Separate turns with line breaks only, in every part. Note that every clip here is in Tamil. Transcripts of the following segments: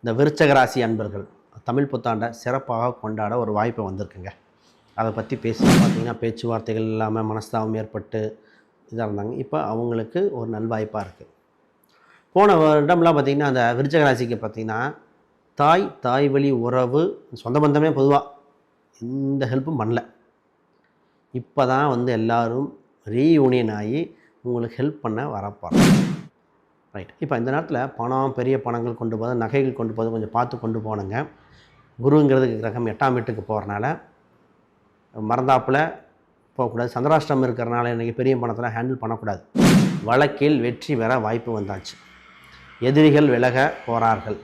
இந்த விருச்சக ராசி அன்பர்கள் தமிழ் புத்தாண்டை சிறப்பாக கொண்டாட ஒரு வாய்ப்பு வந்திருக்குங்க. அதை பற்றி பார்த்தீங்கன்னா பேச்சுவார்த்தைகள் இல்லாமல் மனஸ்தாபம் ஏற்பட்டு இதாக இருந்தாங்க. இப்போ அவங்களுக்கு ஒரு நல்வாய்ப்பாக இருக்குது. போன வருடம்லாம் பார்த்திங்கன்னா அந்த விருச்சக ராசிக்கு பார்த்திங்கன்னா தாய் வழி உறவு சொந்த பந்தமே பொதுவாக எந்த ஹெல்ப்பும் பண்ணல. இப்போ தான் எல்லோரும் ரீயூனியன் ஆகி உங்களுக்கு ஹெல்ப் பண்ண வரப்போகிறாங்க. ரைட். இப்போ இந்த நேரத்தில் பெரிய பணங்கள் கொண்டு போது, நகைகள் கொண்டு போது கொஞ்சம் பார்த்து கொண்டு போனுங்க. குருங்கிறது கிரகம் 8ஆம் வீட்டுக்கு போகிறனால மறந்தாப்பில் போகக்கூடாது. சந்திராஷ்டிரம் இருக்கிறனால இன்றைக்கி பெரிய பணத்தில் ஹேண்டில் பண்ணக்கூடாது. வழக்கில் வெற்றி பெற வாய்ப்பு வந்தாச்சு. எதிரிகள் விலக போகிறார்கள்.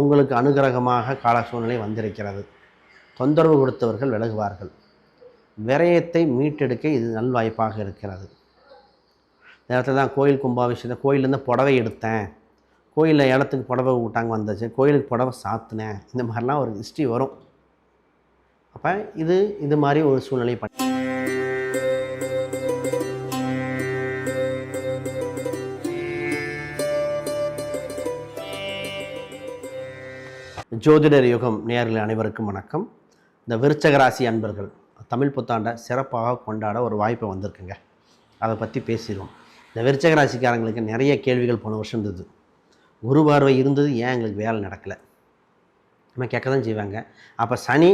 உங்களுக்கு அனுகிரகமாக கால சூழ்நிலை வந்திருக்கிறது. தொந்தரவு கொடுத்தவர்கள் விலகுவார்கள். விரயத்தை மீட்டெடுக்க இது நல்வாய்ப்பாக இருக்கிறது. நேரத்தில் தான் கோயில் கும்பாபிஷேகம், கோயிலேருந்து புடவை எடுத்தேன், கோயிலில் இடத்துக்கு புடவை விட்டாங்க வந்துச்சு, கோயிலுக்கு புடவை சாத்தினேன், இந்த மாதிரிலாம் ஒரு ஹிஸ்ட்ரி வரும். அப்போ இது மாதிரி ஒரு சூழ்நிலை ஜோதிடர் யுகம் நேயர்கள் அனைவருக்கும் வணக்கம். இந்த விருச்சக ராசி அன்பர்கள் தமிழ் புத்தாண்டை சிறப்பாக கொண்டாட ஒரு வாய்ப்பு வந்திருக்குங்க. அதை பற்றி பேசிடுவோம். இந்த விருச்சக ராசிக்காரங்களுக்கு நிறைய கேள்விகள் போன வருஷம் இருந்தது. குரு பார்வை இருந்தது, ஏன் எங்களுக்கு வேலை நடக்கலை, நம்ம கேட்க தான் செய்வாங்க. அப்போ சனி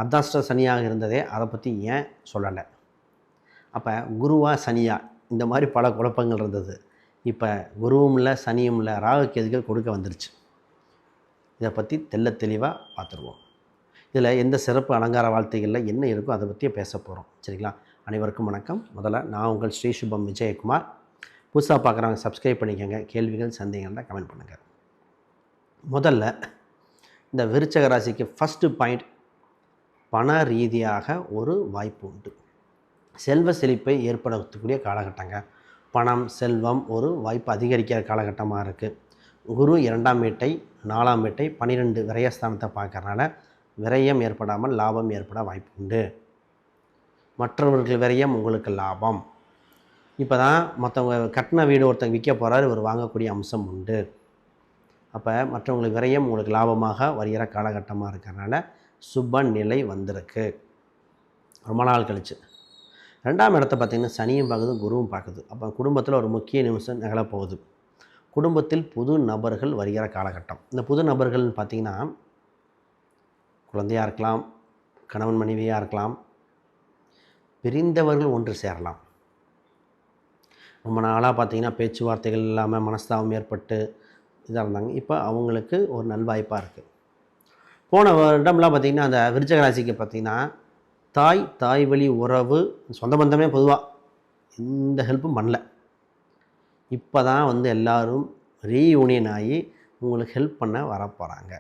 அர்த்தாஷ்ட சனியாக இருந்ததே, அதை பற்றி ஏன் சொல்லலை? அப்போ குருவா சனியா, இந்த மாதிரி பல குழப்பங்கள் இருந்தது. இப்போ குருவும் இல்லை சனியும் இல்லை, ராகு கேதுகள் கொடுக்க வந்துருச்சு. இதை பற்றி தெளிவாக பார்த்துருவோம். இதில் எந்த சிறப்பு அலங்கார வாழ்த்துகளில் என்ன இருக்கோ அதை பற்றியே பேச போகிறோம். சரிங்களா? அனைவருக்கும் வணக்கம். முதல்ல நான் உங்கள் ஸ்ரீ சுபம் விஜயகுமார். புதுசாக பார்க்குறவங்க சப்ஸ்கிரைப் பண்ணிக்கோங்க. கேள்விகள் சந்தேகங்கள் கமெண்ட் பண்ணுங்கள். முதல்ல இந்த விருச்சக ராசிக்கு ஃபஸ்ட்டு பாயிண்ட், பண ரீதியாக ஒரு வாய்ப்பு உண்டு. செல்வ செழிப்பை ஏற்படுத்தக்கூடிய காலகட்டங்க. பணம் செல்வம் ஒரு வாய்ப்பு அதிகரிக்கிற காலகட்டமாக இருக்குது. குரு 2ஆம் வீட்டை 4ஆம் வீட்டை 12 விரயஸ்தானத்தை பார்க்கறனால விரயம் ஏற்படாமல் லாபம் ஏற்பட வாய்ப்பு உண்டு. மற்றவர்கள் விரயம் உங்களுக்கு லாபம். இப்போ தான் மற்றவங்க கட்டின வீடு ஒருத்தங்க விற்க போகிறாரு, இவர் வாங்கக்கூடிய அம்சம் உண்டு. அப்போ மற்றவங்களுக்கு விரயம் உங்களுக்கு லாபமாக வருகிற காலகட்டமாக இருக்கிறனால சுப நிலை வந்திருக்கு ரொம்ப நாள் கழிச்சு. 2ஆம் இடத்தை பார்த்திங்கன்னா சனியும் பார்க்குது, குருவும் பார்க்குது. அப்போ குடும்பத்தில் ஒரு முக்கிய நிமிஷம் நிகழப்போகுது. குடும்பத்தில் புது நபர்கள் வருகிற காலகட்டம். இந்த புது நபர்கள்னு பார்த்திங்கன்னா குழந்தையாக இருக்கலாம், கணவன் மனைவியாக இருக்கலாம், பிரிந்தவர்கள் ஒன்று சேரலாம். ரொம்ப நாளாக பார்த்திங்கன்னா பேச்சுவார்த்தைகள் இல்லாமல் மனஸ்தாபம் ஏற்பட்டு இதாக இருந்தாங்க. இப்போ அவங்களுக்கு ஒரு நல்வாய்ப்பாக இருக்குது. போன வருடம்லாம் பார்த்திங்கன்னா அந்த விருச்சக ராசிக்கு பார்த்திங்கன்னா தாய் வழி உறவு சொந்த பந்தமே பொதுவாக எந்த ஹெல்ப்பும் பண்ணல. இப்போ தான் எல்லோரும் ரீயூனியன் ஆகி உங்களுக்கு ஹெல்ப் பண்ண வரப்போகிறாங்க.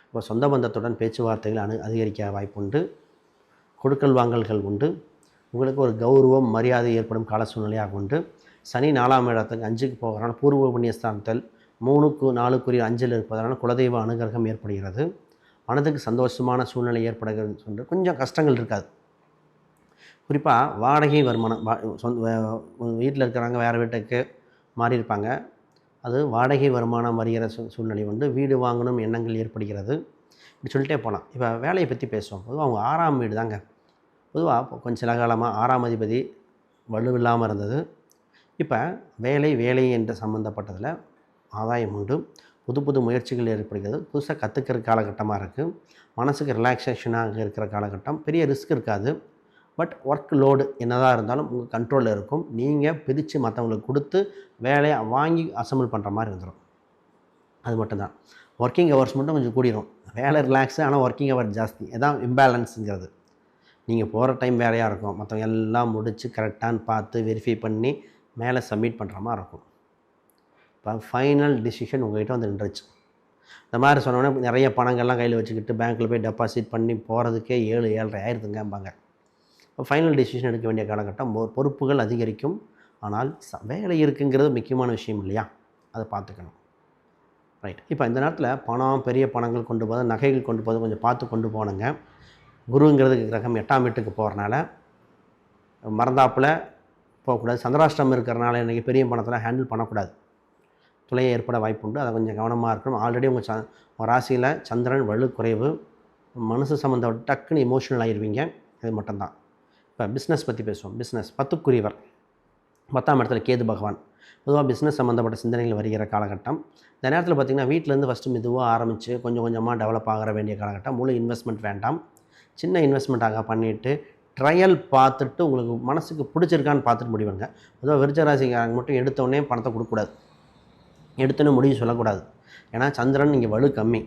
இப்போ சொந்த பந்தத்துடன் பேச்சுவார்த்தைகள் அதிகரிக்க வாய்ப்பு உண்டு. கொடுக்கல் வாங்கல்கள் உண்டு. உங்களுக்கு ஒரு கௌரவம் மரியாதை ஏற்படும் கால சூழ்நிலையாக உண்டு. சனி 4ஆம் இடத்துக்கு 5க்கு போகிறனால பூர்வ புண்ணியஸ்தானத்தில் 3க்கு 4க்குரிய 5ல் இருப்பதனால குலதெய்வ அனுகிரகம் ஏற்படுகிறது. மனதுக்கு சந்தோஷமான சூழ்நிலை ஏற்படுகிறது. சொல்லிட்டு கொஞ்சம் கஷ்டங்கள் இருக்காது. குறிப்பாக வாடகை வருமானம், வீட்டில் இருக்கிறாங்க வேறு வீட்டுக்கு மாறி இருப்பாங்க, அது வாடகை வருமானம் வருகிற சூழ்நிலை உண்டு. வீடு வாங்கணும் எண்ணங்கள் ஏற்படுகிறது. இப்படி சொல்லிட்டே போகலாம். இப்போ வேலையை பற்றி பேசுவோம். பொதுவாக அவங்க 6ஆம் வீடு தாங்க. பொதுவாக கொஞ்சம் சில காலமாக 6ஆம் அதிபதி வலுவில்லாமல் இருந்தது. இப்போ வேலை என்ற சம்மந்தப்பட்டதில் ஆதாயம் உண்டு. புது முயற்சிகள் ஏற்படுகிறது. புதுசாக கற்றுக்கிற காலகட்டமாக இருக்குது. மனசுக்கு ரிலாக்ஸேஷனாக இருக்கிற காலகட்டம். பெரிய ரிஸ்க் இருக்காது. பட் ஒர்க் லோடு என்னதான் இருந்தாலும் உங்கள் கண்ட்ரோலில் இருக்கும். நீங்கள் பிரித்து மற்றவங்களுக்கு கொடுத்து வேலையை வாங்கி அசம்பிள் பண்ணுற மாதிரி இருந்துடும். அது மட்டும்தான். ஒர்க்கிங் ஹவர்ஸ் மட்டும் கொஞ்சம் கூடிரும். வேலை ரிலாக்ஸு, ஆனால் ஒர்க்கிங் ஹவர் ஜாஸ்தி. இதான் இம்பேலன்ஸுங்கிறது. நீங்கள் போகிற டைம் வேலையாக இருக்கும், மற்றவங்க எல்லாம் முடித்து கரெக்டானு பார்த்து வெரிஃபை பண்ணி மேலே சப்மிட் பண்ணுற மாதிரி இருக்கும். இப்போ ஃபைனல் டிசிஷன் உங்கள்கிட்ட நின்றுச்சு. இந்த மாதிரி சொன்னோன்னே நிறைய பணங்கள்லாம் கையில் வச்சுக்கிட்டு பேங்க்கில் போய் டெபாசிட் பண்ணி போகிறதுக்கே 7-7.5 ஆயிரத்துங்கம்பாங்க. ஃபைனல் டெசிஷன் எடுக்க வேண்டிய காலகட்டம். பொறுப்புகள் அதிகரிக்கும். ஆனால் வேலை இருக்குங்கிறது முக்கியமான விஷயம் இல்லையா? அதை பார்த்துக்கணும். ரைட். இப்போ இந்த நேரத்தில் பெரிய பணங்கள் கொண்டு போது, நகைகள் கொண்டு போது கொஞ்சம் பார்த்து கொண்டு போனுங்க. குருங்கிறது கிரகம் 8ஆம் வீட்டுக்கு போகிறனால மறந்தாப்பில் போகக்கூடாது. சந்திராஷ்டிரம் இருக்கிறனால இன்றைக்கி பெரிய பணத்தில் ஹேண்டில் பண்ணக்கூடாது. துளையை ஏற்பட வாய்ப்புண்டு. அதை கொஞ்சம் கவனமாக இருக்கணும். ஆல்ரெடி உங்கள் ராசியில் சந்திரன் வலு குறைவு, மனசு சம்மந்தப்பட்ட டக்குன்னு எமோஷனல் ஆகிடுவீங்க. இது மட்டும்தான். இப்போ பிஸ்னஸ் பற்றி பேசுவோம். பிஸ்னஸ் 10க்குரியவர் 10ஆம் இடத்துல கேது பகவான். பொதுவாக பிஸ்னஸ் சம்மந்தப்பட்ட சிந்தனைகள் வருகிற காலகட்டம். இந்த நேரத்தில் பார்த்திங்கன்னா வீட்டிலேருந்து ஃபஸ்ட்டு மெதுவாக ஆரம்பித்து கொஞ்சம் கொஞ்சமாக டெவலப் ஆகிற வேண்டிய காலகட்டம். முழு இன்வெஸ்ட்மெண்ட் வேண்டாம். சின்ன இன்வெஸ்ட்மெண்ட்டாக பண்ணிவிட்டு ட்ரையல் பார்த்துட்டு உங்களுக்கு மனசுக்கு பிடிச்சிருக்கான்னு பார்த்துட்டு முடிவுங்க. பொதுவாக விருச்சிக ராசிக்காரங்க மட்டும் எடுத்தோடனே பணத்தை கொடுக்கக்கூடாது, எடுத்தோடனே முடிவு சொல்லக்கூடாது. ஏன்னா சந்திரன் இங்கே வலு கம்மி.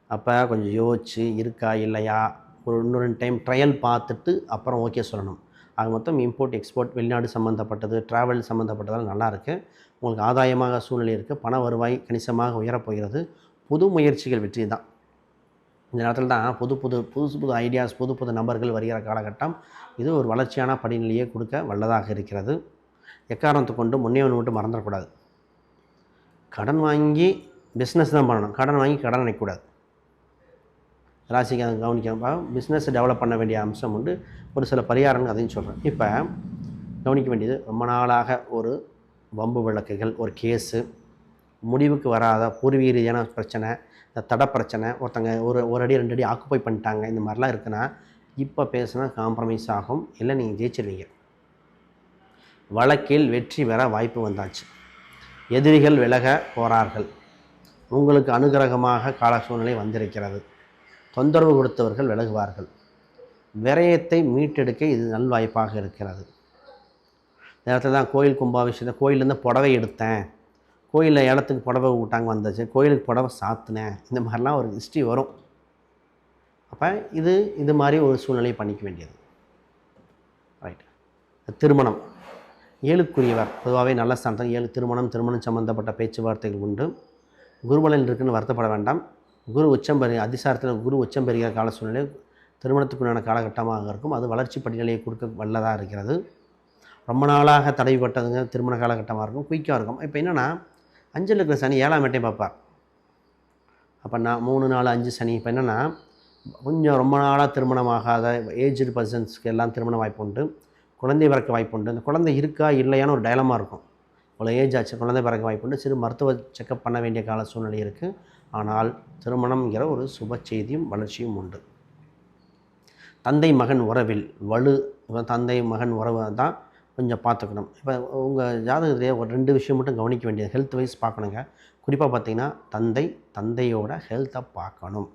அப்போ கொஞ்சம் யோசிச்சு இருக்கா இல்லையா ஒரு இன்னொரு டைம் ட்ரையல் பார்த்துட்டு அப்புறம் ஓகே சொல்லணும். ஆக மொத்தம் இம்போர்ட் எக்ஸ்போர்ட் வெளிநாடு சம்மந்தப்பட்டது, ட்ராவல் சம்மந்தப்பட்டதெல்லாம் நல்லாயிருக்கு. உங்களுக்கு ஆதாயமாக சூழ்நிலை இருக்குது. பண வருவாய் கணிசமாக உயரப்போகிறது. புது முயற்சிகள் வெற்றி தான். இந்த நேரத்தில் தான் புது புது ஐடியாஸ், புது நபர்கள் வருகிற காலகட்டம். இது ஒரு வளர்ச்சியான படிநிலையை கொடுக்க வல்லதாக இருக்கிறது. எக்காரணத்தை கொண்டு முன்னே ஒன்று மட்டும் மறந்துடக்கூடாது. கடன் வாங்கி பிஸ்னஸ் தான் பண்ணணும். கடன் வாங்கி கடன் அடைக்கக்கூடாது. ராசிக்கு அதை கவனிக்கணும். பிஸ்னஸ் டெவலப் பண்ண வேண்டிய அம்சம் உண்டு. ஒரு சில பரிகாரங்கள் அதையும் சொல்கிறேன். இப்போ கவனிக்க வேண்டியது, ரொம்ப நாளாக ஒரு வம்பு வழக்குகள், ஒரு கேஸு, முடிவுக்கு வராத பூர்வீக ரீதியான பிரச்சனை, இந்த தடை பிரச்சனை, ஒருத்தங்க ஒரு அடி 2 அடி ஆக்குப்பை பண்ணிட்டாங்க, இந்த மாதிரிலாம் இருக்குன்னா இப்போ பேசுனா காம்ப்ரமைஸ் ஆகும். இல்லை நீங்கள் ஜெயிச்சிருவீங்க. வழக்கில் வெற்றி பெற வாய்ப்பு வந்தாச்சு. எதிரிகள் விலக போகிறார்கள். உங்களுக்கு அனுகிரகமாக கால சூழ்நிலை வந்திருக்கிறது. தொந்தரவு கொடுத்தவர்கள் விலகுவார்கள். விரயத்தை மீட்டெடுக்க இது நல்வாய்ப்பாக இருக்கிறது. நேரத்தில் தான் கோயில் கும்பாபிஷேகத்தை கோயிலேருந்து புடவை எடுத்தேன், கோயிலில் இடத்துக்கு புடவை விட்டாங்க வந்துச்சு, கோயிலுக்கு புடவை சாத்தினேன், இந்த மாதிரிலாம் ஒரு ஹிஸ்ட்ரி வரும். அப்போ இது மாதிரி ஒரு சூழ்நிலையை பண்ணிக்க வேண்டியது. ரைட். திருமணம் 7க்குரியவர் பொதுவாகவே நல்ல ஸ்தானத்தில் 7 திருமணம் சம்மந்தப்பட்ட பேச்சுவார்த்தைகள் உண்டு. குருபலன் இருக்குன்னு வருத்தப்பட வேண்டாம். குரு உச்சம் பெறுகிற அதிசாரத்தில் குரு உச்சம் பெறுகிற கால சூழ்நிலை திருமணத்துக்குண்டான காலகட்டமாக இருக்கும். அது வளர்ச்சி படிநிலையை கொடுக்க வல்லதாக இருக்கிறது. ரொம்ப நாளாக தடைப்பட்டதுங்க திருமண காலகட்டமாக இருக்கும், குயிக்காக இருக்கும். இப்போ என்னென்னா 5ல் இருக்கிற சனி 7ஆம் இடத்தை பார்ப்பார். அப்போ நான் 3, 4, 5 சனி. இப்போ என்னென்னா கொஞ்சம் ரொம்ப நாளாக திருமணமாகாத ஏஜ்டு பர்சன்ஸ்க்கு எல்லாம் திருமண வாய்ப்பு உண்டு. குழந்தை பிறக்க வாய்ப்பு உண்டு. இந்த குழந்தை இருக்கா இல்லையான்னு ஒரு டயலமாக இருக்கும். இவ்வளோ ஏஜ் ஆச்சு, குழந்தை பிறக்க வாய்ப்பு உண்டு. சிறு மருத்துவ செக்கப் பண்ண வேண்டிய கால சூழ்நிலை இருக்குது. ஆனால் திருமணம்ங்கிற ஒரு சுப செய்தியும் வளர்ச்சியும் உண்டு. தந்தை மகன் உறவில் வலு, தந்தை மகன் உறவை தான் கொஞ்சம் பார்த்துக்கணும். இப்போ உங்கள் ஜாதகத்திலே ஒரு 2 விஷயம் மட்டும் கவனிக்க வேண்டியது, ஹெல்த் வைஸ் பார்க்கணுங்க. குறிப்பாக பார்த்திங்கன்னா தந்தையோட ஹெல்த்தை பார்க்கணும்.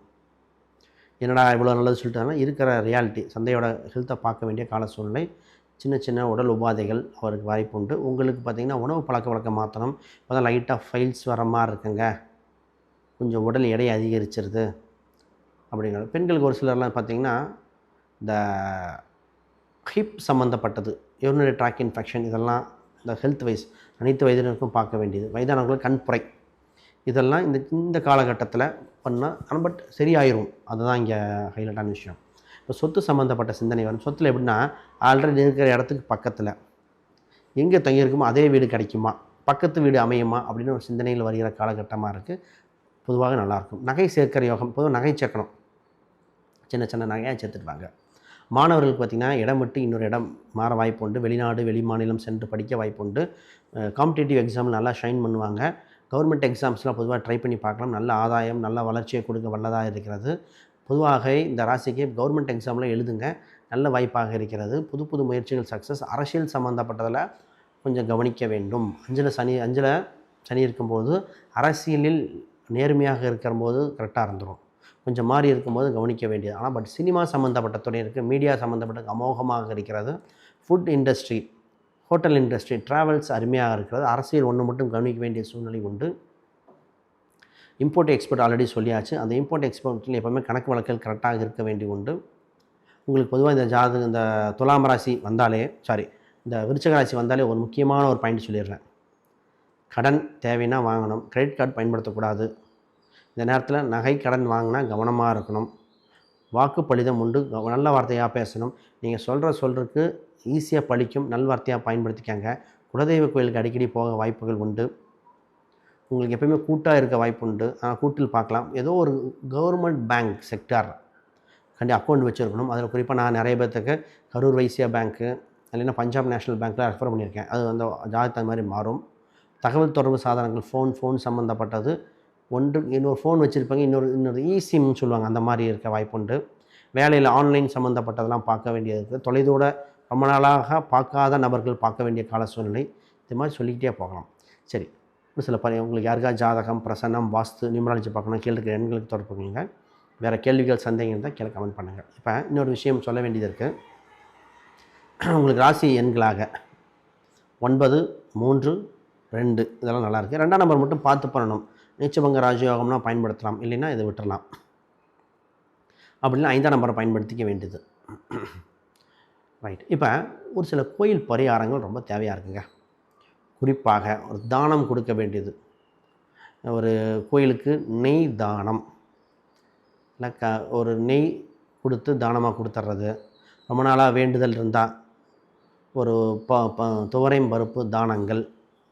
என்னடா இவ்வளோ நல்லது சொல்லிட்டாங்கன்னா இருக்கிற ரியாலிட்டி, தந்தையோட ஹெல்த்தை பார்க்க வேண்டிய கால சூழ்நிலை. சின்ன உடல் உபாதைகள் அவருக்கு வாய்ப்பு உண்டு. உங்களுக்கு பார்த்திங்கன்னா உணவு பழக்க வழக்கம் மாற்றணும். இப்போ தான் லைட்டாக ஃபைல்ஸ் வர மாதிரி இருக்குங்க, கொஞ்சம் உடல் எடை அதிகரிச்சிருது அப்படிங்கிறது. பெண்களுக்கு ஒரு சிலர்லாம் பார்த்திங்கன்னா இந்த ஹிப் சம்மந்தப்பட்டது, யூரினரி ட்ராக் இன்ஃபெக்ஷன், இதெல்லாம் இந்த ஹெல்த் வைஸ் அனைத்து வயதினருக்கும் பார்க்க வேண்டியது. வயதானவர்களுக்கு கண்புரை, இதெல்லாம் இந்த காலகட்டத்தில் பண்ணால் பட் சரியாயிரும். அதுதான் இங்கே ஹைலைட்டான விஷயம். இப்போ சொத்து சம்மந்தப்பட்ட சிந்தனை வரும். சொத்தில் எப்படின்னா ஆல்ரெடி இருக்கிற இடத்துக்கு பக்கத்தில் எங்கே தங்கியிருக்குமோ அதே வீடு கிடைக்குமா, பக்கத்து வீடு அமையுமா அப்படின்னு ஒரு சிந்தனையில் வருகிற காலகட்டமாக இருக்குது. பொதுவாக நல்லாயிருக்கும். நகை சேர்க்கிற யோகம், பொதுவாக நகை சேர்க்கணும். சின்ன நகையாக சேர்த்துடுவாங்க. மாணவர்களுக்கு பார்த்திங்கன்னா இடம் விட்டு இன்னொரு இடம் மாற வாய்ப்பு உண்டு. வெளிநாடு வெளி மாநிலம் சென்று படிக்க வாய்ப்பு உண்டு. காம்படிட்டிவ் எக்ஸாம் நல்லா ஷைன் பண்ணுவாங்க. கவர்மெண்ட் எக்ஸாம்ஸ்லாம் பொதுவாக ட்ரை பண்ணி பார்க்கலாம். நல்ல ஆதாயம், நல்ல வளர்ச்சியை கொடுக்க வல்லதாக இருக்கிறது. பொதுவாக இந்த ராசிக்கு கவர்மெண்ட் எக்ஸாமில் எழுதுங்க, நல்ல வாய்ப்பாக இருக்கிறது. புது முயற்சிகள் சக்ஸஸ். அரசியல் சம்மந்தப்பட்டதில் கொஞ்சம் கவனிக்க வேண்டும். 5ல் சனி இருக்கும்போது அரசியலில் நேர்மையாக இருக்கிறபோது கரெக்டாக இருந்துடும். கொஞ்சம் மாறி இருக்கும்போது கவனிக்க வேண்டியது. ஆனால் பட் சினிமா சம்மந்தப்பட்ட துறை இருக்குது, மீடியா சம்மந்தப்பட்ட அமோகமாக இருக்கிறது. Food industry, hotel industry, travels அருமையாக இருக்கிறது. அரசியல் ஒன்று மட்டும் கவனிக்க வேண்டிய சூழ்நிலை உண்டு. இம்போர்ட் எக்ஸ்போர்ட் ஆல்ரெடி சொல்லியாச்சு. அந்த இம்போர்ட் எக்ஸ்போர்ட்டில் எப்போவுமே கணக்கு வழக்கல் கரெக்டாக இருக்க வேண்டி உண்டு. உங்களுக்கு பொதுவாக இந்த துலாம் ராசி வந்தாலே இந்த விருச்சிக ராசி வந்தாலே ஒரு முக்கியமான ஒரு பாயிண்ட் சொல்லிடுறேன். கடன் தேவைன்னா வாங்கணும், கிரெடிட் கார்டு பயன்படுத்தக்கூடாது. இந்த நேரத்தில் நகை கடன் வாங்கினா கவனமாக இருக்கணும். வாக்கு பலிதம் உண்டு, நல்ல வார்த்தையாக பேசணும். நீங்கள் சொல்கிறதுக்கு ஈஸியாக பலிக்கும், நல்வார்த்தையாக பயன்படுத்திக்காங்க. குலதெய்வ கோயிலுக்கு அடிக்கடி போக வாய்ப்புகள் உண்டு. உங்களுக்கு எப்போயுமே கூட்டாக இருக்க வாய்ப்பு உண்டு. ஆனால் கூட்டில் பார்க்கலாம். ஏதோ ஒரு கவர்மெண்ட் பேங்க் செக்டார் அக்கௌண்ட் வச்சுருக்கணும். அதில் குறிப்பாக நான் நிறைய பேர்த்துக்கு கரூர் வைசியா பேங்க்கு இல்லைன்னா பஞ்சாப் நேஷ்னல் பேங்க்கில் ரெஃபர் பண்ணியிருக்கேன். அது வந்து ஜாதகத்தை மாதிரி மாறும். தகவல் தொடர்பு சாதனங்கள் ஃபோன் சம்மந்தப்பட்டது, இன்னொரு ஃபோன் வச்சுருப்பாங்க, இன்னொரு இசிம்னு சொல்லுவாங்க, அந்த மாதிரி இருக்க வாய்ப்புண்டு. வேலையில் ஆன்லைன் சம்மந்தப்பட்டதெல்லாம் பார்க்க வேண்டியது இருக்குது. தொலைதூர ரொம்ப நாளாக பார்க்காத நபர்கள் பார்க்க வேண்டிய கால சூழ்நிலை. இது மாதிரி சொல்லிக்கிட்டே போகலாம். சரி, ஒரு சில உங்களுக்கு யாருக்காவது ஜாதகம், பிரசன்னம், வாஸ்து, நியூமராலஜி பார்க்கணும், கீழே இருக்கிற எண்களுக்கு தொடர்பு கொள்ளுங்க. வேறு கேள்விகள், சந்தேகம் இருந்தால் கீழே கமெண்ட் பண்ணுங்கள். இப்போ இன்னொரு விஷயம் சொல்ல வேண்டியது இருக்குது. உங்களுக்கு ராசி எண்களாக 9, 3, 2 இதெல்லாம் நல்லாயிருக்கு. 2ஆம் நம்பர் மட்டும் பார்த்து பண்ணணும். நீச்சபங்க ராஜயோகம்னா பயன்படுத்தலாம், இல்லைன்னா இதை விட்டுறலாம். அப்படின்னா 5ஆம் நம்பரை பயன்படுத்திக்க வேண்டியது. ரைட். இப்போ ஒரு சில கோயில் பரிகாரங்கள் ரொம்ப தேவையாக இருக்குங்க. குறிப்பாக ஒரு தானம் கொடுக்க வேண்டியது. ஒரு கோயிலுக்கு நெய் தானம், இல்லை ஒரு நெய் கொடுத்து தானமாக கொடுத்துட்றது. ரொம்ப நாளாக வேண்டுதல் இருந்தால் ஒரு துவரையும் பருப்பு தானங்கள்,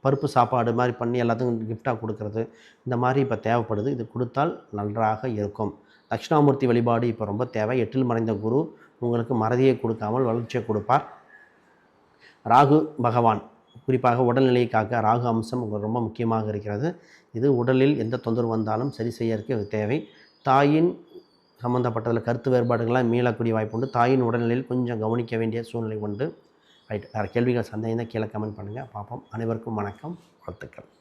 பருப்பு சாப்பாடு மாதிரி பண்ணி எல்லாத்துக்கும் கிஃப்டாக கொடுக்கறது, இந்த மாதிரி இப்போ தேவைப்படுது. இது கொடுத்தால் நன்றாக இருக்கும். தட்சிணாமூர்த்தி வழிபாடு இப்போ ரொம்ப தேவை. 8இல் மறைந்த குரு உங்களுக்கு மறதியை கொடுக்காமல் வளர்ச்சியை கொடுப்பார். ராகு பகவான் குறிப்பாக உடல்நிலையை காக்க ராகு அம்சம் உங்களுக்கு ரொம்ப முக்கியமாக இருக்கிறது. இது உடலில் எந்த தொந்தரவு வந்தாலும் சரி செய்யறதுக்கு தேவை. தாயின் சம்மந்தப்பட்டதில் கருத்து வேறுபாடுகள்லாம் மீளக்கூடிய வாய்ப்பு உண்டு. தாயின் உடல்நிலையில் கொஞ்சம் கவனிக்க வேண்டிய சூழ்நிலை உண்டு. ரைட். வேறு கேள்விகள், சந்தேகம் தான் கீழே கமெண்ட் பண்ணுங்கள், பார்ப்போம். அனைவருக்கும் வணக்கம், வாழ்த்துக்கள்.